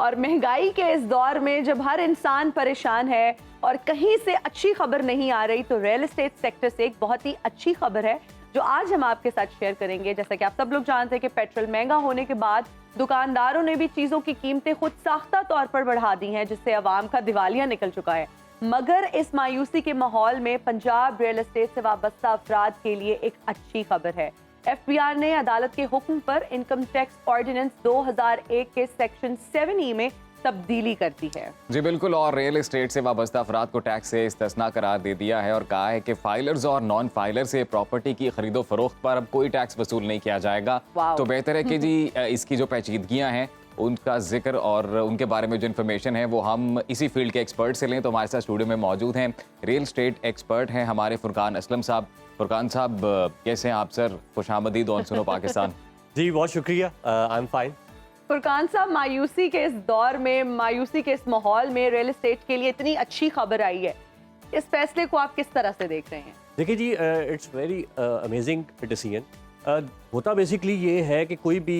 और महंगाई के इस दौर में जब हर इंसान परेशान है और कहीं से अच्छी खबर नहीं आ रही, तो रियल एस्टेट सेक्टर से एक बहुत ही अच्छी खबर है जो आज हम आपके साथ शेयर करेंगे। जैसा कि आप सब लोग जानते हैं कि पेट्रोल महंगा होने के बाद दुकानदारों ने भी चीजों की कीमतें खुद साख्ता तौर पर बढ़ा दी हैं, जिससे अवाम का दिवालिया निकल चुका है। मगर इस मायूसी के माहौल में पंजाब रियल एस्टेट से वाबस्ता अफराद के लिए एक अच्छी खबर है। एफबीआर ने अदालत के हुक्म पर इनकम टैक्स ऑर्डिनेंस 2001 के सेक्शन 7E में तब्दीली करती है। जी बिल्कुल, और रियल एस्टेट से वाबस्ता अफराद को टैक्स से इस्तिस्ना करार दे दिया है और कहा है कि फाइलर्स और नॉन फाइलर से प्रॉपर्टी की खरीदो फरोख्त पर अब कोई टैक्स वसूल नहीं किया जाएगा। तो बेहतर है कि जी इसकी जो पेचीदगियां हैं उनका जिक्र और उनके बारे में जो इन्फॉर्मेशन है वो हम इसी फील्ड के एक्सपर्ट से लें। तो हमारे साथ स्टूडियो में मौजूद हैं रियल एस्टेट एक्सपर्ट हैं हमारे फुरकान असलम साहब। फुरकान साहब कैसे हैं आप सर? खुशामदीद ऑन सुनो पाकिस्तान। जी बहुत शुक्रिया, आई एम फाइन। फुरकान साहब, मायूसी के इस दौर में, मायूसी के इस माहौल में रियल एस्टेट के लिए इतनी अच्छी खबर आई है, इस फैसले को आप किस तरह से देख रहे हैं? देखिए जी, इट्स वेरी अमेजिंग डिसीजन। होता बेसिकली ये है कि कोई भी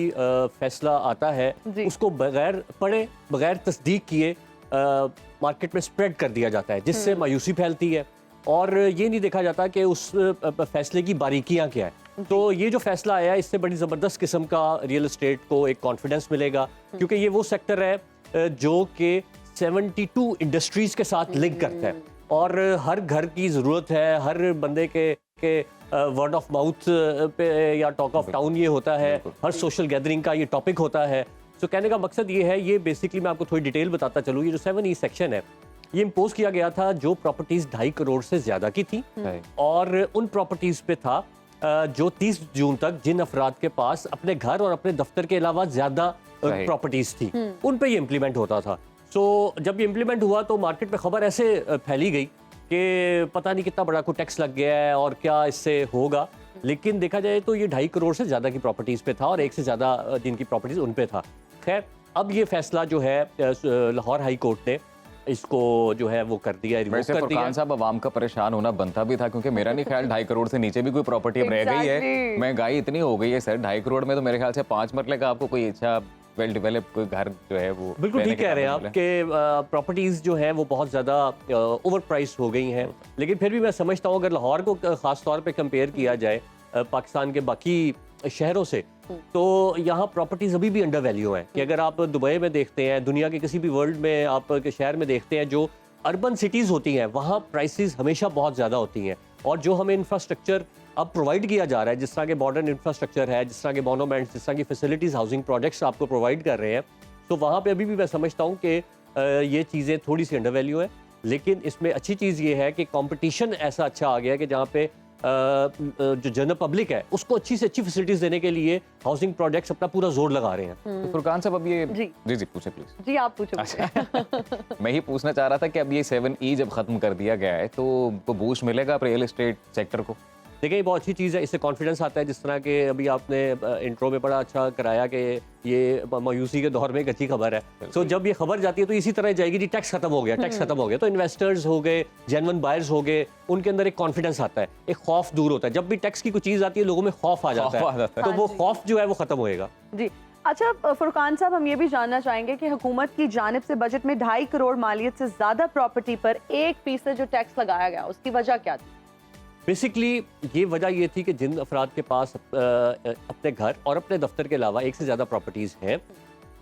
फैसला आता है उसको बगैर पढ़े, बगैर तस्दीक किए मार्केट में स्प्रेड कर दिया जाता है, जिससे मायूसी फैलती है और ये नहीं देखा जाता कि उस फैसले की बारीकियां क्या है। तो ये जो फैसला आया है, इससे बड़ी ज़बरदस्त किस्म का रियल एस्टेट को एक कॉन्फिडेंस मिलेगा, क्योंकि ये वो सेक्टर है जो कि 72 इंडस्ट्रीज़ के साथ लिंक करता है और हर घर की ज़रूरत है, हर बंदे के वर्ड ऑफ माउथ पे या टॉक ऑफ टाउन ये होता है, हर सोशल गैदरिंग का ये टॉपिक होता है। तो कहने का मकसद ये है, ये बेसिकली मैं आपको थोड़ी डिटेल बताता चलूँ। ये जो 7E सेक्शन है ये इम्पोज किया गया था जो प्रॉपर्टीज 2.5 करोड़ से ज्यादा की थी और उन प्रॉपर्टीज पे था जो 30 जून तक जिन अफराद के पास अपने घर और अपने दफ्तर के अलावा ज्यादा प्रॉपर्टीज थी उन पे ये इम्प्लीमेंट होता था। सो जब ये इम्प्लीमेंट हुआ तो मार्केट में खबर ऐसे फैली गई कि पता नहीं कितना बड़ा कोई टैक्स लग गया है और क्या इससे होगा, लेकिन देखा जाए तो ये 2.5 करोड़ से ज्यादा की प्रॉपर्टीज पे था और एक से ज्यादा जिनकी प्रॉपर्टीज उन पे था। खैर, अब ये फैसला जो है लाहौर हाई कोर्ट ने इसको जो है वो कर दिया, रिवोक कर दिया। साहब, अवाम का परेशान होना बनता भी था, क्योंकि मेरा नहीं ख्याल 2.5 करोड़ से नीचे भी कोई प्रॉपर्टी अब रह गई है। महंगाई इतनी हो गई है सर, 2.5 करोड़ में तो मेरे ख्याल से 5 मरले का आपको कोई अच्छा वेल डेवलप कोई घर जो है वो बिल्कुल ठीक कह रहे हैं आप कि प्रॉपर्टीज जो है वो बहुत ज़्यादा ओवर प्राइस हो गई हैं। लेकिन फिर भी मैं समझता हूँ अगर लाहौर को ख़ास तौर पे कंपेयर किया जाए पाकिस्तान के बाकी शहरों से, तो यहाँ प्रॉपर्टीज अभी भी अंडर वैल्यू है। कि अगर आप दुबई में देखते हैं, दुनिया के किसी भी वर्ल्ड में आप के शहर में देखते हैं, जो अर्बन सिटीज़ होती हैं वहाँ प्राइसेस हमेशा बहुत ज़्यादा होती हैं और जो हमें इंफ्रास्ट्रक्चर अब प्रोवाइड किया जा रहा है, जिस तरह के मॉडर्न इंफ्रास्ट्रक्चर है, जिस तरह के मोनूमेंट्स, जिस तरह की फैसिलिटीज़ हाउसिंग प्रोजेक्ट्स आपको प्रोवाइड कर रहे हैं, तो वहाँ पे अभी भी मैं समझता हूँ कि ये चीज़ें थोड़ी सी अंडर वैल्यू है। लेकिन इसमें अच्छी चीज़ ये है कि कंपटीशन ऐसा अच्छा आ गया है कि जहाँ पे जो जनरल पब्लिक है उसको अच्छी से अच्छी फैसिलिटीज देने के लिए हाउसिंग प्रोजेक्ट्स अपना पूरा जोर लगा रहे हैं। तो फुरकान साहब, अब ये जी पूछे प्लीज। जी आप पूछो। मैं ही पूछना चाह रहा था कि अब ये 7E जब खत्म कर दिया गया है तो बूस्ट मिलेगा रियल एस्टेट सेक्टर को? देखिए, ये बहुत अच्छी चीज़ है, इससे कॉन्फिडेंस आता है। जिस तरह के अभी आपने इंट्रो में बड़ा अच्छा कराया कि ये मायूसी के दौर में एक अच्छी खबर है। सो जब ये खबर जाती है तो इसी तरह जाएगी, जी टैक्स खत्म हो गया, टैक्स खत्म हो गया, तो इन्वेस्टर्स हो गए, जेन्युइन बायर्स हो गए, उनके अंदर एक कॉन्फिडेंस आता है, एक खौफ दूर होता है। जब भी टैक्स की कोई चीज़ आती है लोगों में खौफ आ जाता है, तो वो खौफ जो है वो खत्म होएगा। जी अच्छा फुरकान साहब, हम ये भी जानना चाहेंगे कि हुकूमत की जानिब से बजट में 2.5 करोड़ मालियत से ज्यादा प्रॉपर्टी पर 1% जो टैक्स लगाया गया, उसकी वजह क्या थी? बेसिकली ये वजह ये थी कि जिन अफराद के पास अपने घर और अपने दफ्तर के अलावा एक से ज़्यादा प्रॉपर्टीज़ हैं,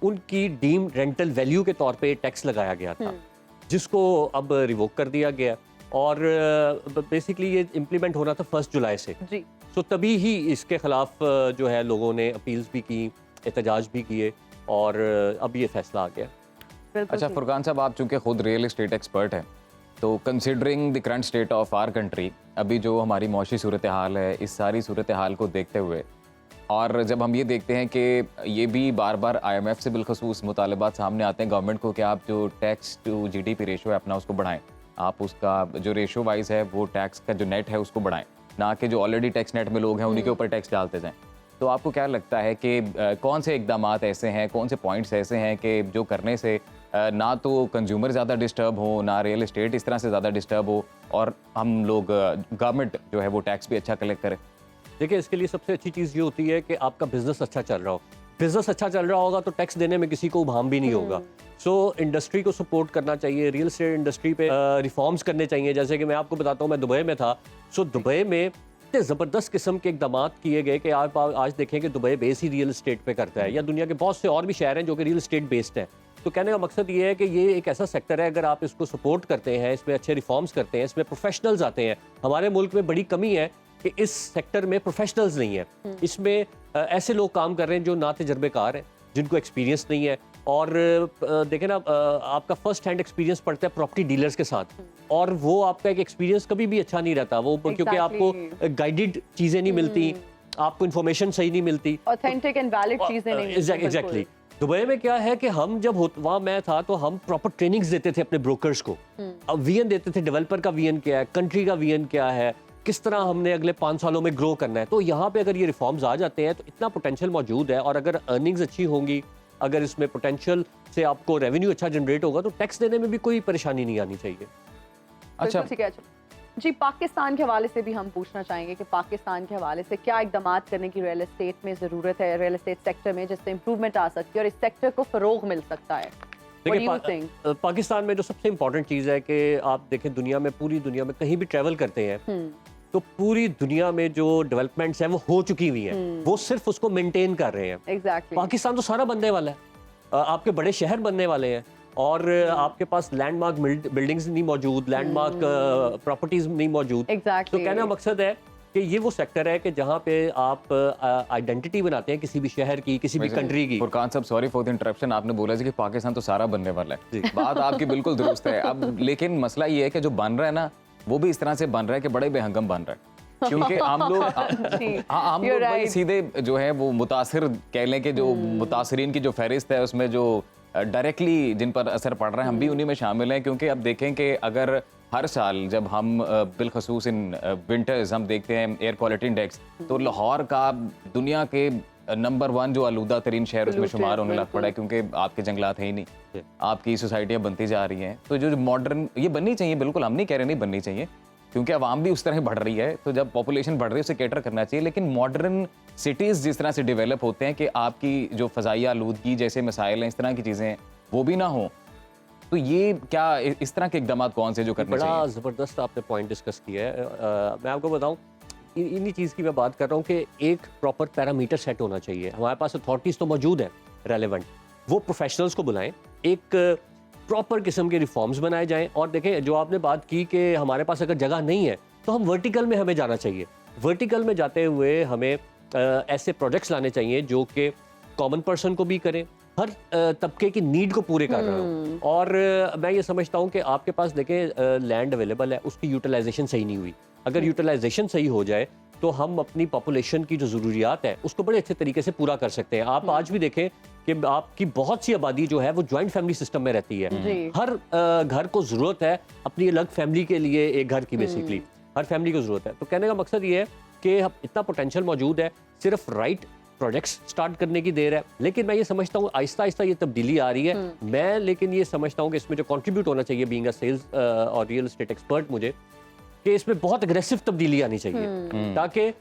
उनकी डीम रेंटल वैल्यू के तौर पे टैक्स लगाया गया था, जिसको अब रिवोक कर दिया गया और बेसिकली ये इम्प्लीमेंट होना था 1 जुलाई से। जी तो तभी ही इसके ख़िलाफ़ जो है लोगों ने अपील्स भी की, एहतजाज भी किए और अब ये फैसला आ गया। अच्छा फुरकान साहब, आप चूँकि खुद रियल एस्टेट एक्सपर्ट हैं, तो considering the current state of our country, अभी जो हमारी मौशी सूरत हाल है, इस सारी सूरत हाल को देखते हुए और जब हम ये देखते हैं कि ये भी बार बार IMF से बिलखसूस मुतालबात सामने आते हैं गवर्नमेंट को कि आप जो टैक्स टू GDP रेशो है अपना उसको बढ़ाएं, आप उसका जो रेशो वाइज है वो टैक्स का जो नेट है उसको बढ़ाएं, ना कि जो ऑलरेडी टैक्स नेट में लोग हैं उन्हीं के ऊपर टैक्स डालते जाएँ। तो आपको क्या लगता है कि कौन से इकदामात ऐसे हैं, कौन से पॉइंट्स ऐसे हैं कि जो करने से ना तो कंज्यूमर ज़्यादा डिस्टर्ब हो, ना रियल एस्टेट इस तरह से ज़्यादा डिस्टर्ब हो और हम लोग गवर्नमेंट जो है वो टैक्स भी अच्छा कलेक्ट करे? देखिए, इसके लिए सबसे अच्छी चीज़ ये होती है कि आपका बिजनेस अच्छा चल रहा हो। बिजनेस अच्छा चल रहा होगा तो टैक्स देने में किसी को उभाम भी नहीं होगा। सो इंडस्ट्री को सपोर्ट करना चाहिए, रियल एस्टेट इंडस्ट्री पे रिफॉर्म्स करने चाहिए। जैसे कि मैं आपको बताता हूँ, मैं दुबई में था, सो दुबई में इतने ज़बरदस्त किस्म के इकदाम किए गए कि आप आज देखें कि दुबई बेस ही रियल एस्टेट पे करता है, या दुनिया के बहुत से और भी शहर हैं जो कि रियल एस्टेट बेस्ड हैं। तो कहने का मकसद ये है कि ये एक ऐसा सेक्टर है, अगर आप इसको सपोर्ट करते हैं, इसमें अच्छे रिफॉर्म्स करते हैं, इसमें प्रोफेशनल्स आते हैं। हमारे मुल्क में बड़ी कमी है कि इस सेक्टर में प्रोफेशनल्स नहीं है। इसमें ऐसे लोग काम कर रहे हैं जो ना तजर्बेकार हैं, जिनको एक्सपीरियंस नहीं है। और देखें ना, आपका फर्स्ट हैंड एक्सपीरियंस पड़ता है प्रॉपर्टी डीलर्स के साथ, और वो आपका एक एक्सपीरियंस कभी भी अच्छा नहीं रहता वो, क्योंकि आपको गाइडेड चीज़ें नहीं मिलती, आपको इन्फॉर्मेशन सही नहीं मिलती, ऑथेंटिक एंड वैलिड चीजें नहीं मिलती। एग्जैक्टली। दुबई में क्या है कि हम जब वहाँ मैं था तो हम प्रॉपर ट्रेनिंग्स देते थे अपने ब्रोकर्स को। अब वीएन देते थे, डेवलपर का वीएन क्या है, कंट्री का वीएन क्या है, किस तरह हमने अगले 5 सालों में ग्रो करना है। तो यहाँ पे अगर ये रिफॉर्म्स आ जाते हैं तो इतना पोटेंशियल मौजूद है, और अगर अर्निंग्स अच्छी होंगी, अगर इसमें पोटेंशियल से आपको रेवेन्यू अच्छा जनरेट होगा, तो टैक्स देने में भी कोई परेशानी नहीं आनी चाहिए। अच्छा, ठीक है। जी, पाकिस्तान के हवाले से भी हम पूछना चाहेंगे कि पाकिस्तान के हवाले से क्या इकदाम करने की रियल एस्टेट में ज़रूरत है, रियल एस्टेट सेक्टर में, जिससे इंप्रूवमेंट आ सकती है और इस सेक्टर को फ़रोग मिल सकता है। देखिए, पाकिस्तान में जो सबसे इम्पोर्टेंट चीज़ है कि आप देखें, दुनिया में, पूरी दुनिया में कहीं भी ट्रैवल करते हैं तो पूरी दुनिया में जो डेवलपमेंट्स हैं वो हो चुकी हुई हैं, वो सिर्फ उसको मेंटेन कर रहे हैं। Exactly. पाकिस्तान तो सारा बनने वाला है, आपके बड़े शहर बनने वाले हैं, और आपके पास लैंडमार्क बिल्डिंग्स नहीं मौजूद, लैंडमार्क प्रॉपर्टीज नहीं मौजूद। Exactly. तो कहने का मकसद है कि ये वो सेक्टर है कि जहाँ पे आप आइडेंटिटी बनाते हैं किसी भी शहर की, किसी भी कंट्री की। फुरकान साहब, सॉरी फॉर द इंटरप्शन, आपने बोला कि पाकिस्तान तो सारा बनने वाला है, बात आपकी बिल्कुल दुरुस्त है। अब लेकिन मसला ये है कि जो बन रहा है ना, वो भी इस तरह से बन रहा है कि बड़े बेहंगम बन रहा है, क्योंकि हम लोग भाई सीधे जो है वो मुतासिर कह लें कि जो मुतासरीन की जो फहरिस्त है उसमें जो डायरेक्टली जिन पर असर पड़ रहा है, हम भी उन्हीं में शामिल हैं। क्योंकि अब देखें कि अगर हर साल जब हम बिलखसूस इन विंटर्स हम देखते हैं एयर क्वालिटी इंडेक्स, तो लाहौर का दुनिया के नंबर 1 जो आलूदा तरीन शहर उसमें शुमार होने लग पड़ा है, क्योंकि आपके जंगलात है ही नहीं, आपकी सोसाइटियाँ बनती जा रही हैं। तो जो मॉडर्न ये बननी चाहिए, बिल्कुल हम नहीं कह रहे नहीं बननी चाहिए, क्योंकि आवाम भी उस तरह बढ़ रही है, तो जब पॉपुलेशन बढ़ रही है उसे कैटर करना चाहिए। लेकिन मॉडर्न सिटीज़ जिस तरह से डेवलप होते हैं कि आपकी जो फ़ज़ाई आलूदगी जैसे मसाइल हैं, इस तरह की चीज़ें वो भी ना हो, तो ये क्या इस तरह के इकदाम कौन से जो करने चाहिए? बड़ा ज़बरदस्त आपने पॉइंट डिस्कस किया है। मैं आपको बताऊँ, इन्हीं चीज़ की मैं बात कर रहा हूँ कि एक प्रॉपर पैरामीटर सेट होना चाहिए। हमारे पास अथॉरिटीज़ तो मौजूद है रेलेवेंट, वो प्रोफेशनल्स को बुलाएं, एक प्रॉपर किस्म के रिफॉर्म्स बनाए जाएं। और देखें, जो आपने बात की कि हमारे पास अगर जगह नहीं है तो हम वर्टिकल में हमें जाना चाहिए। वर्टिकल में जाते हुए हमें ऐसे प्रोजेक्ट्स लाने चाहिए जो कि कॉमन पर्सन को भी करें, हर तबके की नीड को पूरे कर रहा हूँ। और मैं ये समझता हूँ कि आपके पास देखें लैंड अवेलेबल है, उसकी यूटिलाइजेशन सही नहीं हुई। अगर यूटिलाइजेशन सही हो जाए तो हम अपनी पॉपुलेशन की जो ज़रूरियात है उसको बड़े अच्छे तरीके से पूरा कर सकते हैं। आप आज भी देखें कि आपकी बहुत सी आबादी जो है वो जॉइंट फैमिली सिस्टम में रहती है। हर घर को ज़रूरत है अपनी अलग फैमिली के लिए, एक घर की बेसिकली हर फैमिली को ज़रूरत है। तो कहने का मकसद ये है कि इतना पोटेंशियल मौजूद है, सिर्फ राइट प्रोजेक्ट्स स्टार्ट करने की देर है। लेकिन मैं ये समझता हूँ आहिस्ता आहिस्ता ये तब्दीली आ रही है। मैं लेकिन ये समझता हूँ कि इसमें जो कंट्रीब्यूट होना चाहिए बीइंग अ सेल्स और रियल एस्टेट एक्सपर्ट, मुझे कि इसमें बहुत अग्रेसिव तब्दीली आनी चाहिए, ताकि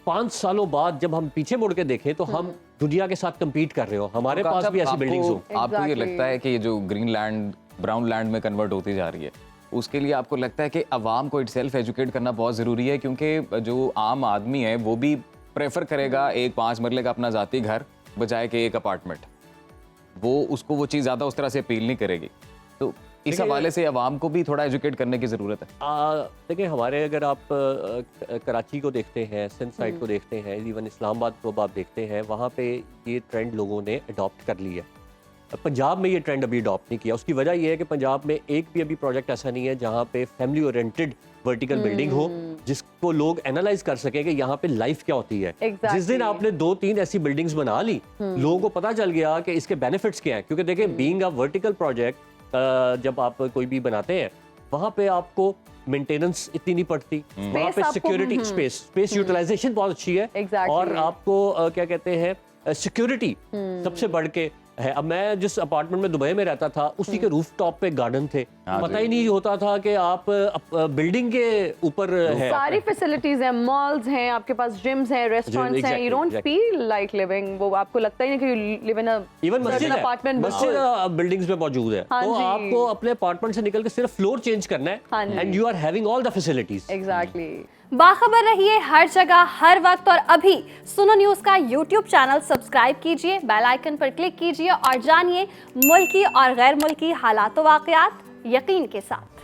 5 सालों बाद जब हम पीछे मुड़ के देखें तो हम दुनिया के साथ कम्पीट कर रहे हो, हमारे पास भी ऐसी बिल्डिंग्स हो। आपको ये लगता है कि ये जो ग्रीन लैंड ब्राउन लैंड में कन्वर्ट होती जा रही है, उसके लिए आपको लगता है कि अवाम को इटसेल्फ एजुकेट करना बहुत ज़रूरी है? क्योंकि जो आम आदमी है वो भी प्रेफर करेगा एक 5 मरले का अपना ज़ाती घर बजाय के एक अपार्टमेंट, वो उसको वो चीज़ ज़्यादा उस तरह से अपील नहीं करेगी। तो इस हवाले से अवाम को भी थोड़ा एजुकेट करने की ज़रूरत है। देखिए, हमारे अगर आप कराची को देखते हैं, सिंध साइड को देखते हैं, इवन इस्लामाबाद को आप देखते हैं, वहाँ पे ये ट्रेंड लोगों ने अडॉप्ट कर लिया है। पंजाब में ये ट्रेंड अभी अडॉप्ट नहीं किया। उसकी वजह ये है कि पंजाब में एक भी अभी प्रोजेक्ट ऐसा नहीं है जहाँ पे फैमिली ओरिएंटेड वर्टिकल बिल्डिंग हो, जिसको लोग एनालाइज कर सके कि यहाँ पे लाइफ क्या होती है। जिस दिन आपने 2-3 ऐसी बिल्डिंग्स बना ली, लोगों को पता चल गया कि इसके बेनिफिट्स क्या हैं। क्योंकि देखिए, बीइंग अ वर्टिकल प्रोजेक्ट, जब आप कोई भी बनाते हैं वहाँ पे आपको मेंटेनेंस इतनी नहीं पड़ती, वहाँ पे सिक्योरिटी, स्पेस यूटिलाइजेशन बहुत अच्छी है। और आपको क्या कहते हैं, सिक्योरिटी सबसे बढ़ के है। अब मैं जिस अपार्टमेंट में दुबई में रहता था, उसी के रूफ टॉप पे गार्डन थे, हाँ पता जी। ही नहीं होता था कि आप बिल्डिंग के ऊपर है। सारी फैसिलिटीज हैं, मॉल्स हैं, आपके पास जिम्स हैं, रेस्टोरेंट्स हैं, you don't exactly. Feel like living, वो आपको लगता ही नहीं कि you live in a even मस्जिद है, अपार्टमेंट। मस्जिद बिल्डिंग्स में मौजूद है, हाँ तो जी। आपको अपने अपार्टमेंट से निकल के सिर्फ फ्लोर चेंज करना हाँ है जी। And you are having all the facilities. Exactly. बाखबर रहिए हर जगह हर वक्त, और अभी सुनो न्यूज़ का यूट्यूब चैनल सब्सक्राइब कीजिए, बेल आइकन पर क्लिक कीजिए और जानिए मुल्की और गैर मुल्की हालात व वाक़यात यकीन के साथ।